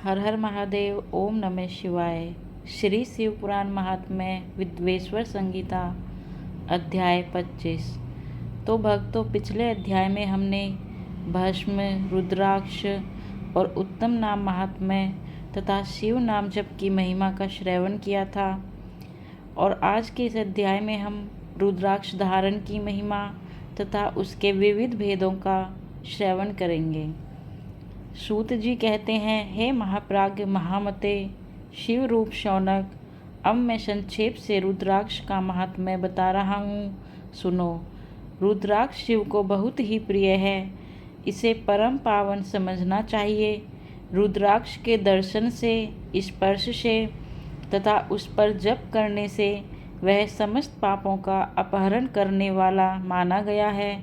हर हर महादेव। ओम नमः शिवाय। श्री शिव पुराण महात्म्य विद्वेश्वर संगीता अध्याय 25। तो भक्तों, पिछले अध्याय में हमने भस्म, रुद्राक्ष और उत्तम नाम महात्म्य तथा शिव नाम जप की महिमा का श्रवण किया था। और आज के इस अध्याय में हम रुद्राक्ष धारण की महिमा तथा उसके विविध भेदों का श्रवण करेंगे। सूत जी कहते हैं, हे महाप्राज्ञ महामते शिव रूप शौनक, अब मैं संक्षेप से रुद्राक्ष का महात्म्य बता रहा हूँ, सुनो। रुद्राक्ष शिव को बहुत ही प्रिय है, इसे परम पावन समझना चाहिए। रुद्राक्ष के दर्शन से, स्पर्श से तथा उस पर जप करने से वह समस्त पापों का अपहरण करने वाला माना गया है।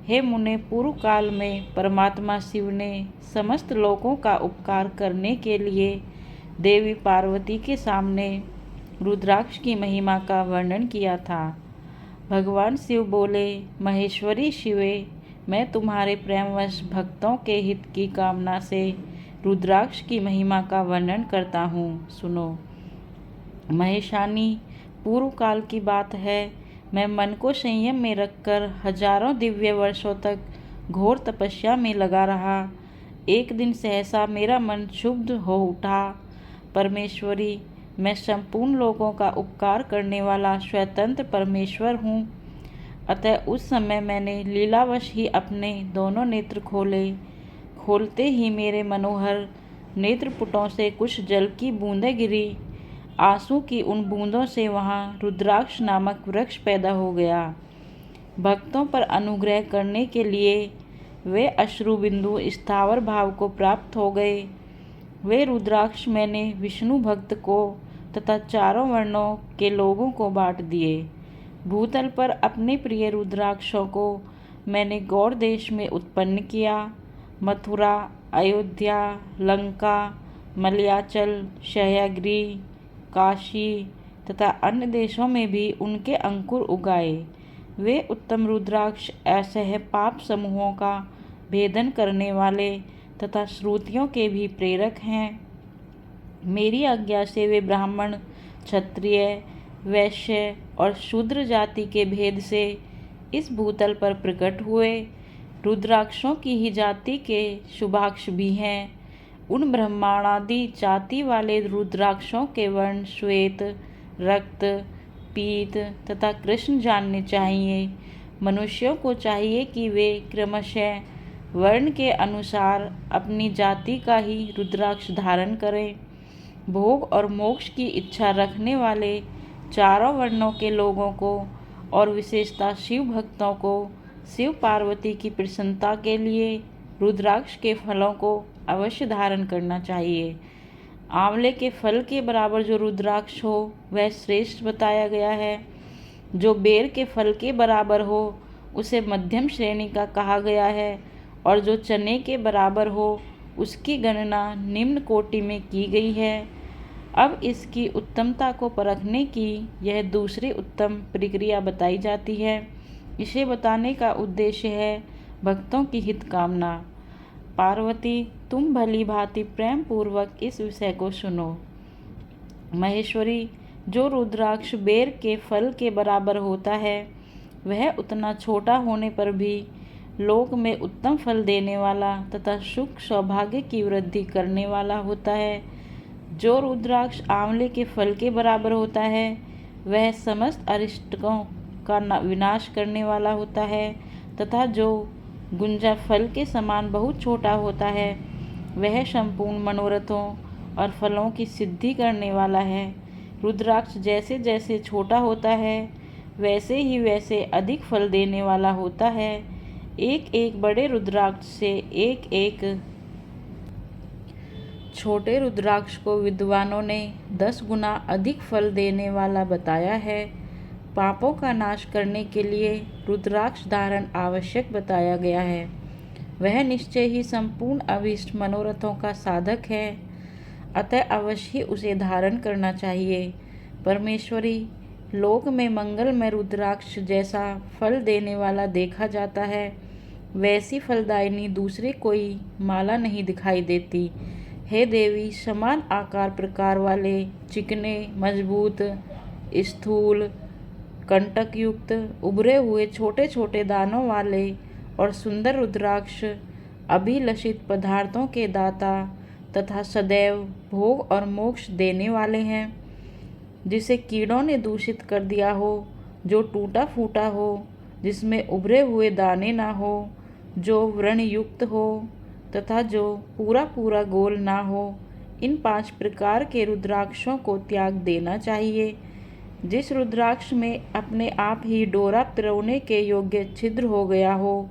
हे मुने, पूर्व काल में परमात्मा शिव ने समस्त लोगों का उपकार करने के लिए देवी पार्वती के सामने रुद्राक्ष की महिमा का वर्णन किया था। भगवान शिव बोले, महेश्वरी शिवे, मैं तुम्हारे प्रेमवश भक्तों के हित की कामना से रुद्राक्ष की महिमा का वर्णन करता हूँ, सुनो। महेशानी, पूर्व काल की बात है, मैं मन को संयम में रखकर हजारों दिव्य वर्षों तक घोर तपस्या में लगा रहा। एक दिन सहसा मेरा मन क्षुब्ध हो उठा। परमेश्वरी, मैं संपूर्ण लोगों का उपकार करने वाला स्वतंत्र परमेश्वर हूँ। अतः उस समय मैंने लीलावश ही अपने दोनों नेत्र खोले। खोलते ही मेरे मनोहर नेत्रपुटों से कुछ जल की बूंदें गिरी। आंसू की उन बूंदों से वहाँ रुद्राक्ष नामक वृक्ष पैदा हो गया। भक्तों पर अनुग्रह करने के लिए वे अश्रु बिंदु स्थावर भाव को प्राप्त हो गए। वे रुद्राक्ष मैंने विष्णु भक्त को तथा चारों वर्णों के लोगों को बांट दिए। भूतल पर अपने प्रिय रुद्राक्षों को मैंने गौड़ देश में उत्पन्न किया। मथुरा, अयोध्या, लंका, मलयाचल, सह्याद्री, काशी तथा अन्य देशों में भी उनके अंकुर उगाए। वे उत्तम रुद्राक्ष असह्य पाप समूहों का भेदन करने वाले तथा श्रुतियों के भी प्रेरक हैं। मेरी आज्ञा से वे ब्राह्मण, क्षत्रिय, वैश्य और शूद्र जाति के भेद से इस भूतल पर प्रकट हुए। रुद्राक्षों की ही जाति के शुभाक्ष भी हैं। उन ब्रह्मांडादि जाति वाले रुद्राक्षों के वर्ण श्वेत, रक्त, पीत तथा कृष्ण जानने चाहिए। मनुष्यों को चाहिए कि वे क्रमशः वर्ण के अनुसार अपनी जाति का ही रुद्राक्ष धारण करें। भोग और मोक्ष की इच्छा रखने वाले चारों वर्णों के लोगों को और विशेषतः शिव भक्तों को शिव पार्वती की प्रसन्नता के लिए रुद्राक्ष के फलों को अवश्य धारण करना चाहिए। आंवले के फल के बराबर जो रुद्राक्ष हो वह श्रेष्ठ बताया गया है। जो बेर के फल के बराबर हो उसे मध्यम श्रेणी का कहा गया है, और जो चने के बराबर हो उसकी गणना निम्न कोटि में की गई है। अब इसकी उत्तमता को परखने की यह दूसरी उत्तम प्रक्रिया बताई जाती है। इसे बताने का उद्देश्य है भक्तों की हित कामना। पार्वती, तुम भली भांति प्रेम पूर्वक इस विषय को सुनो। महेश्वरी, जो रुद्राक्ष बेर के फल के बराबर होता है वह उतना छोटा होने पर भी लोक में उत्तम फल देने वाला तथा सुख सौभाग्य की वृद्धि करने वाला होता है। जो रुद्राक्ष आंवले के फल के बराबर होता है वह समस्त अरिष्टों का विनाश करने वाला होता है, तथा जो गुंजा फल के समान बहुत छोटा होता है वह संपूर्ण मनोरथों और फलों की सिद्धि करने वाला है। रुद्राक्ष जैसे जैसे छोटा होता है वैसे ही वैसे अधिक फल देने वाला होता है। एक एक बड़े रुद्राक्ष से एक एक छोटे रुद्राक्ष को विद्वानों ने 10 गुना अधिक फल देने वाला बताया है। पापों का नाश करने के लिए रुद्राक्ष धारण आवश्यक बताया गया है। वह निश्चय ही संपूर्ण अभीष्ट मनोरथों का साधक है, अतः अवश्य ही उसे धारण करना चाहिए। परमेश्वरी, लोक में मंगलमय रुद्राक्ष जैसा फल देने वाला देखा जाता है, वैसी फलदायिनी दूसरी कोई माला नहीं दिखाई देती। हे देवी, समान आकार प्रकार वाले चिकने, मजबूत, स्थूल, कंटक युक्त, उभरे हुए छोटे छोटे दानों वाले और सुंदर रुद्राक्ष अभिलषित पदार्थों के दाता तथा सदैव भोग और मोक्ष देने वाले हैं। जिसे कीड़ों ने दूषित कर दिया हो, जो टूटा फूटा हो, जिसमें उभरे हुए दाने ना हो, जो व्रण युक्त हो तथा जो पूरा पूरा गोल ना हो, इन 5 प्रकार के रुद्राक्षों को त्याग देना चाहिए। जिस रुद्राक्ष में अपने आप ही डोरा पिरोने के योग्य छिद्र हो गया हो,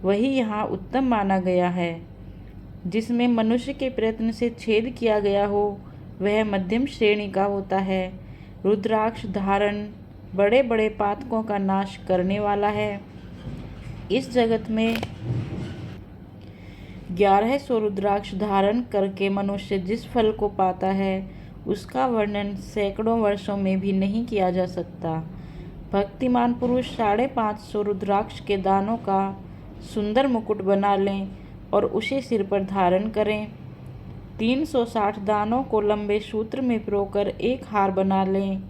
वही यहाँ उत्तम माना गया है। जिसमें मनुष्य के प्रयत्न से छेद किया गया हो, वह मध्यम श्रेणी का होता है। रुद्राक्ष धारण बड़े बड़े पातकों का नाश करने वाला है। इस जगत में 1100 रुद्राक्ष धारण करके मनुष्य जिस फल को पाता है, उसका वर्णन सैकड़ों वर्षों में भी नहीं किया जा सकता। भक्तिमान पुरुष 550 रुद्राक्ष के दानों का सुंदर मुकुट बना लें और उसे सिर पर धारण करें। 360 दानों को लंबे सूत्र में पिरोकर एक हार बना लें।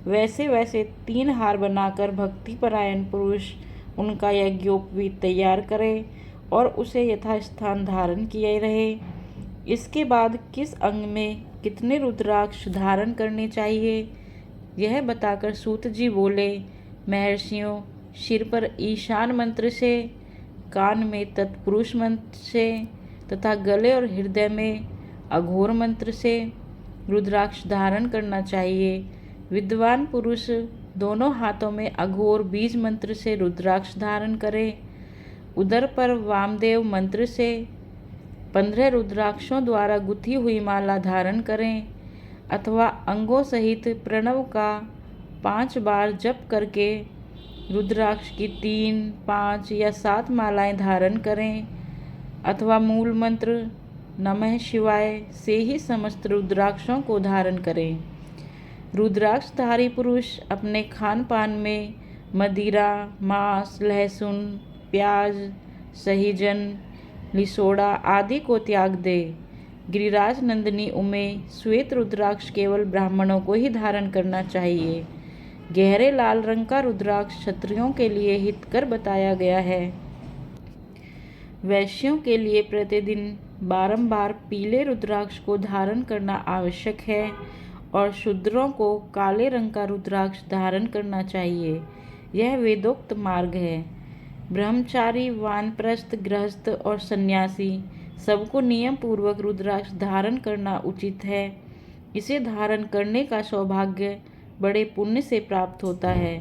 वैसे वैसे 3 हार बनाकर भक्तिपरायण पुरुष उनका यज्ञोपवीत तैयार करे और उसे यथास्थान धारण किए रहे। इसके बाद किस अंग में कितने रुद्राक्ष धारण करने चाहिए, यह बताकर सूत जी बोले, महर्षियों, सिर पर ईशान मंत्र से, कान में तत्पुरुष मंत्र से तथा गले और हृदय में अघोर मंत्र से रुद्राक्ष धारण करना चाहिए। विद्वान पुरुष दोनों हाथों में अघोर बीज मंत्र से रुद्राक्ष धारण करे। उदर पर वामदेव मंत्र से 15 रुद्राक्षों द्वारा गुथी हुई माला धारण करें अथवा अंगों सहित प्रणव का 5 बार जप करके रुद्राक्ष की 3, 5 या 7 मालाएं धारण करें अथवा मूल मंत्र नमः शिवाय से ही समस्त रुद्राक्षों को धारण करें। रुद्राक्षधारी पुरुष अपने खान पान में मदिरा, मांस, लहसुन, प्याज, सहीजन, लिसोड़ा आदि को त्याग दे। गिरिराज नंदिनी उमे श्वेत रुद्राक्ष केवल ब्राह्मणों को ही धारण करना चाहिए। गहरे लाल रंग का रुद्राक्ष क्षत्रियों के लिए हितकर बताया गया है। वैश्यों के लिए प्रतिदिन बारंबार पीले रुद्राक्ष को धारण करना आवश्यक है और शूद्रों को काले रंग का रुद्राक्ष धारण करना चाहिए। यह वेदोक्त मार्ग है। ब्रह्मचारी, वानप्रस्थ, गृहस्थ और सन्यासी सबको नियम पूर्वक रुद्राक्ष धारण करना उचित है। इसे धारण करने का सौभाग्य बड़े पुण्य से प्राप्त होता है।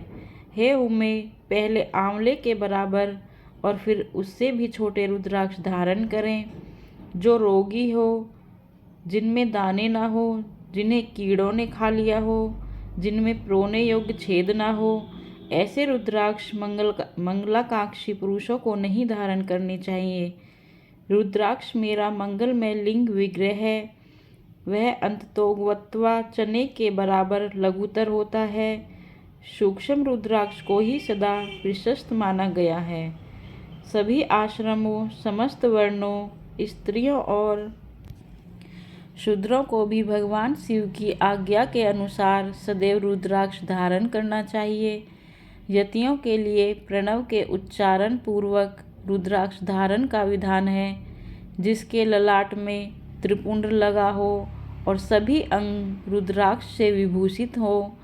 हे उमे, पहले आंवले के बराबर और फिर उससे भी छोटे रुद्राक्ष धारण करें। जो रोगी हो, जिनमें दाने ना हो, जिन्हें कीड़ों ने खा लिया हो, जिनमें प्रोने योग्य छेद ना हो, ऐसे रुद्राक्ष मंगलाकांक्षी पुरुषों को नहीं धारण करने चाहिए। रुद्राक्ष मेरा मंगलमय लिंग विग्रह है। वह अंततोगत्वा चने के बराबर लघुतर होता है। सूक्ष्म रुद्राक्ष को ही सदा प्रशस्त माना गया है। सभी आश्रमों, समस्त वर्णों, स्त्रियों और शूद्रों को भी भगवान शिव की आज्ञा के अनुसार सदैव रुद्राक्ष धारण करना चाहिए। यतियों के लिए प्रणव के उच्चारण पूर्वक रुद्राक्ष धारण का विधान है। जिसके ललाट में त्रिपुंड लगा हो और सभी अंग रुद्राक्ष से विभूषित हो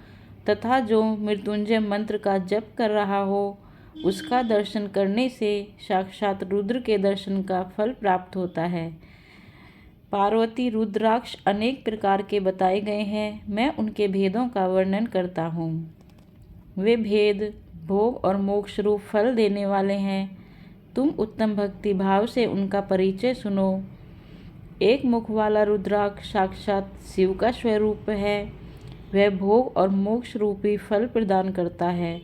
तथा जो मृत्युंजय मंत्र का जप कर रहा हो, उसका दर्शन करने से साक्षात रुद्र के दर्शन का फल प्राप्त होता है। पार्वती रुद्राक्ष अनेक प्रकार के बताए गए हैं। मैं उनके भेदों का वर्णन करता हूँ। वे भेद भोग और मोक्ष रूप फल देने वाले हैं। तुम उत्तम भक्ति भाव से उनका परिचय सुनो। एक मुख वाला रुद्राक्ष साक्षात शिव का स्वरूप है। वह भोग और मोक्ष रूपी फल प्रदान करता है।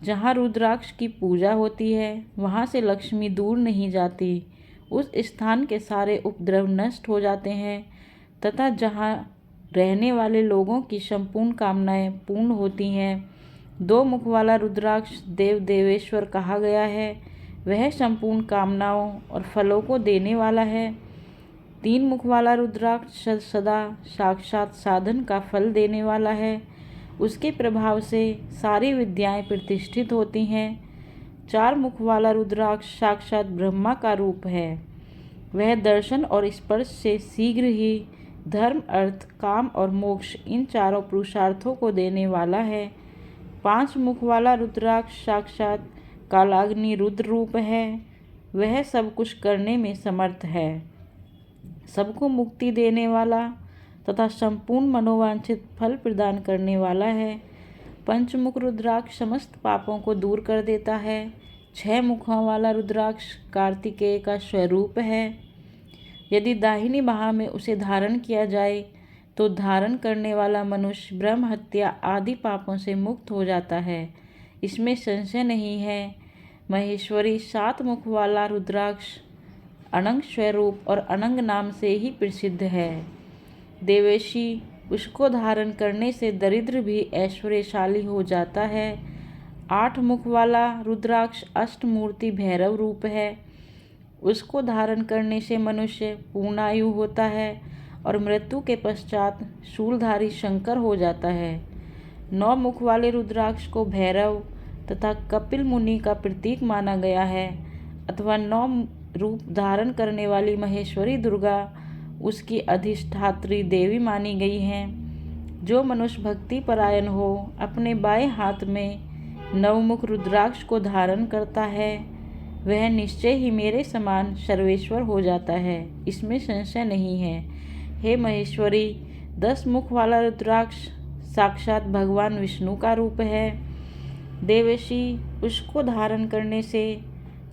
जहाँ रुद्राक्ष की पूजा होती है, वहाँ से लक्ष्मी दूर नहीं जाती। उस स्थान के सारे उपद्रव नष्ट हो जाते हैं तथा जहाँ रहने वाले लोगों की संपूर्ण कामनाएं पूर्ण होती हैं। 2 मुख वाला रुद्राक्ष देव देवेश्वर कहा गया है। वह संपूर्ण कामनाओं और फलों को देने वाला है। 3 मुख वाला रुद्राक्ष सदा साक्षात साधन का फल देने वाला है। उसके प्रभाव से सारी विद्याएं प्रतिष्ठित होती हैं। 4 मुख वाला रुद्राक्ष साक्षात ब्रह्मा का रूप है। वह दर्शन और स्पर्श से शीघ्र ही धर्म, अर्थ, काम और मोक्ष इन चारों पुरुषार्थों को देने वाला है। 5 मुख वाला रुद्राक्ष साक्षात कालाग्नि रुद्र रूप है। वह सब कुछ करने में समर्थ है, सबको मुक्ति देने वाला तथा संपूर्ण मनोवांछित फल प्रदान करने वाला है। पंचमुख रुद्राक्ष समस्त पापों को दूर कर देता है। 6 मुखों वाला रुद्राक्ष कार्तिकेय का स्वरूप है। यदि दाहिनी बाह में उसे धारण किया जाए तो धारण करने वाला मनुष्य ब्रह्म हत्या आदि पापों से मुक्त हो जाता है, इसमें संशय नहीं है। महेश्वरी 7 मुख वाला रुद्राक्ष अनंग स्वरूप और अनंग नाम से ही प्रसिद्ध है। देवेशी उसको धारण करने से दरिद्र भी ऐश्वर्यशाली हो जाता है। 8 मुख वाला रुद्राक्ष अष्टमूर्ति भैरव रूप है। उसको धारण करने से मनुष्य पूर्णायु होता है और मृत्यु के पश्चात शूलधारी शंकर हो जाता है। 9 मुख वाले रुद्राक्ष को भैरव तथा कपिल मुनि का प्रतीक माना गया है, अथवा 9 रूप धारण करने वाली महेश्वरी दुर्गा उसकी अधिष्ठात्री देवी मानी गई हैं। जो मनुष्य भक्ति परायण हो अपने बाएं हाथ में 9 मुख रुद्राक्ष को धारण करता है, वह निश्चय ही मेरे समान सर्वेश्वर हो जाता है, इसमें संशय नहीं है। हे महेश्वरी, 10 मुख वाला रुद्राक्ष साक्षात भगवान विष्णु का रूप है। देवशी उसको धारण करने से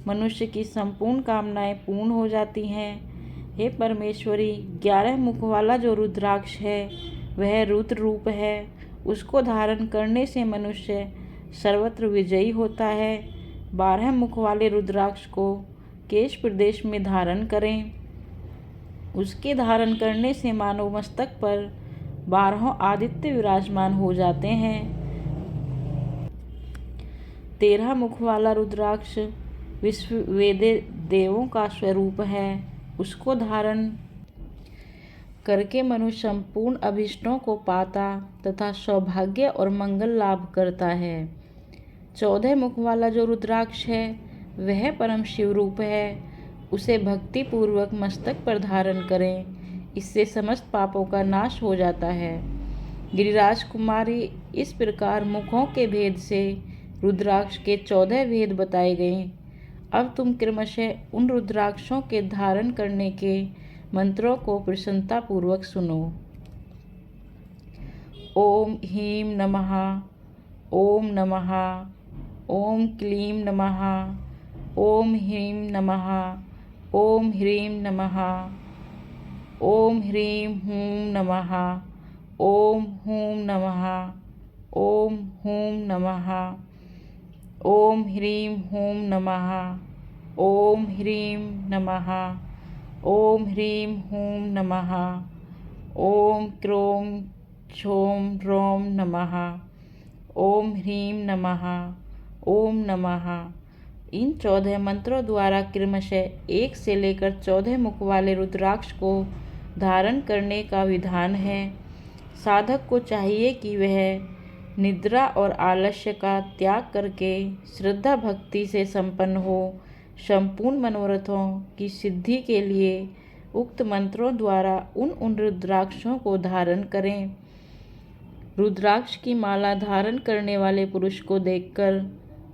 मनुष्य की संपूर्ण कामनाएं पूर्ण हो जाती हैं। हे परमेश्वरी, 11 मुख वाला जो रुद्राक्ष है वह रुद्र रूप है। उसको धारण करने से मनुष्य सर्वत्र विजयी होता है। 12 मुख वाले रुद्राक्ष को केश प्रदेश में धारण करें। उसके धारण करने से मानव मस्तक पर 12 आदित्य विराजमान हो जाते हैं। 13 मुख वाला रुद्राक्ष विश्व वेदे देवों का स्वरूप है। उसको धारण करके मनुष्य संपूर्ण अभिष्टों को पाता तथा सौभाग्य और मंगल लाभ करता है। 14 मुख वाला जो रुद्राक्ष है वह परम शिव रूप है। उसे भक्ति पूर्वक मस्तक पर धारण करें, इससे समस्त पापों का नाश हो जाता है। गिरिराज कुमारी, इस प्रकार मुखों के भेद से रुद्राक्ष के 14 भेद बताए गए। अब तुम क्रमशः उन रुद्राक्षों के धारण करने के मंत्रों को प्रसन्नता पूर्वक सुनो। ओम ह्रीं नमः, ओम नमः, ओम क्लीं नमः, ओम ह्रीं नमः, ओम ह्रीं नमः, ओम ह्रीं हूं नमः, ओम हूं नमः, ओम हूं नमः, ओम ह्रीं हूं नमः, ओम ह्रीं नमः, ओम ह्रीं हूं नमः, ओम क्रों क्षौं ह्रौं नमः, ओम ह्रीं नमः, ओम नमः। इन 14 मंत्रों द्वारा क्रमशः 1 से लेकर 14 मुख वाले रुद्राक्ष को धारण करने का विधान है। साधक को चाहिए कि वह निद्रा और आलस्य का त्याग करके श्रद्धा भक्ति से संपन्न हो। संपूर्ण मनोरथों की सिद्धि के लिए उक्त मंत्रों द्वारा उन रुद्राक्षों को धारण करें। रुद्राक्ष की माला धारण करने वाले पुरुष को देखकर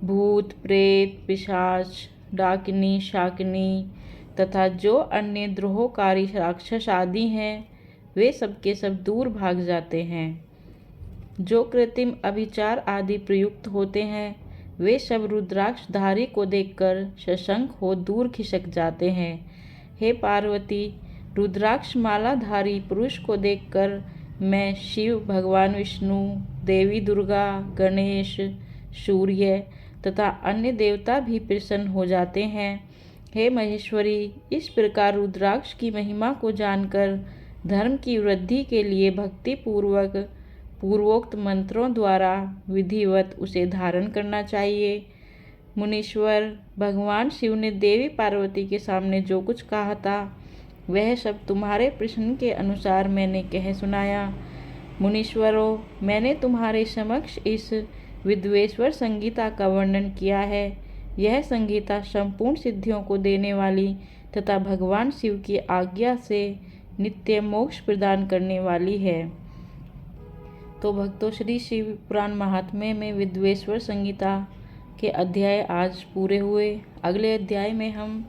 भूत, प्रेत, पिशाच, डाकिनी, शाकिनी तथा जो अन्य द्रोहकारी राक्षस आदि हैं, वे सबके सब दूर भाग जाते हैं। जो कृत्रिम अभिचार आदि प्रयुक्त होते हैं, वे सब रुद्राक्षधारी को देखकर सशंक हो दूर खिसक जाते हैं। हे पार्वती, रुद्राक्ष मालाधारी पुरुष को देखकर मैं शिव, भगवान विष्णु, देवी दुर्गा, गणेश, सूर्य तथा अन्य देवता भी प्रसन्न हो जाते हैं। हे महेश्वरी, इस प्रकार रुद्राक्ष की महिमा को जानकर धर्म की वृद्धि के लिए भक्ति पूर्वक पूर्वोक्त मंत्रों द्वारा विधिवत उसे धारण करना चाहिए। मुनीश्वर, भगवान शिव ने देवी पार्वती के सामने जो कुछ कहा था वह सब तुम्हारे प्रश्न के अनुसार मैंने कह सुनाया। मुनीश्वरों, मैंने तुम्हारे समक्ष इस विद्वेश्वर संगीता का वर्णन किया है। यह संगीता संपूर्ण सिद्धियों को देने वाली तथा भगवान शिव की आज्ञा से नित्य मोक्ष प्रदान करने वाली है। तो भक्तों, श्री शिव पुराण महात्म्य में विद्वेश्वर संगीता के अध्याय आज पूरे हुए। अगले अध्याय में हम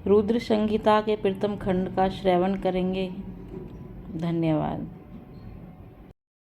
रुद्र संगीता के प्रथम खंड का श्रवण करेंगे। धन्यवाद।